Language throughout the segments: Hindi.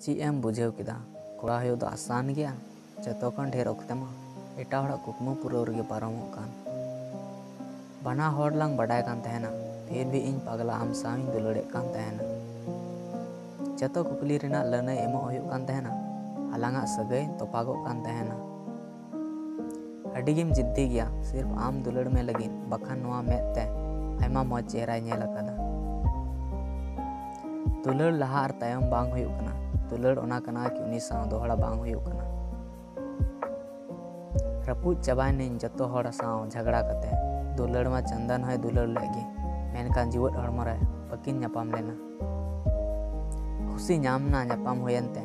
ची एम बुझेव किदा कोड़ा हुयो दो आसान गया जतो खन ढेर ओक्ते मा एटा हड़ा कुकमु पुराव रगे पारमोग कान बना हड़ लांग बडाय कान तहना फिर भी इन पगला आम साव इन दुलड़े कान तहना जतो कुकली रेना लनय एमो हुयो कान तहना आलांगा सगय तोपागो कान तहना अडिगिम जिद्दी गया सिर्फ आम दुलड़ में लगी बखान नोआ मेते आयमा मौज चेहरा नेल अकादा दुलड़ लहा और तायम बांग हुयो कना दुलड़ ओना कना कि उनी साव दोहड़ा बांग हुयो कना रपूज चाबायने जतो हड़ साव झगड़ा कते दुलड़ मा चंदन है दुलड़ लेगी मेनकान जीवत हड़मो रे पकिन ᱧᱟᱯᱟᱢ लेना खुशी ᱧᱟᱢना ᱧᱟᱯᱟᱢ हुयनते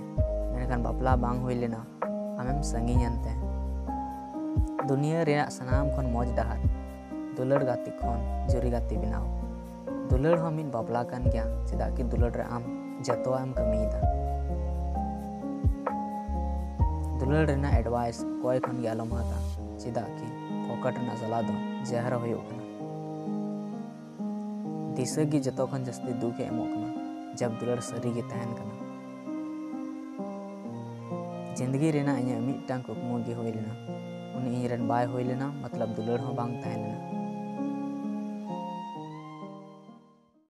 मेनकान बापला बांग हुई लेना आमेम संगीñante दुनिया रेना सनाम खन मौज डहार दुलड़ गाती खन जुरी गाती बिनाव दुलड़ हम इन बापला कान गया चेदा कि दुलड़ रे आम जतो आम कमीदा दुलड़ रेना एडवाइस कोई खन गे आलम हाता चेदा कि फोकट ना सलाह दो जहर हुयो कना दिशा की जतो खन जस्ती दुख एमो कना जब दुलड़ सरी गे तहन कना जिंदगी रेना इᱧ मिटटांग कुकमु गे हुई लेना उनी इᱧ रेन बाय हुई लेना मतलब दुलड़ हो बांग तहन लेना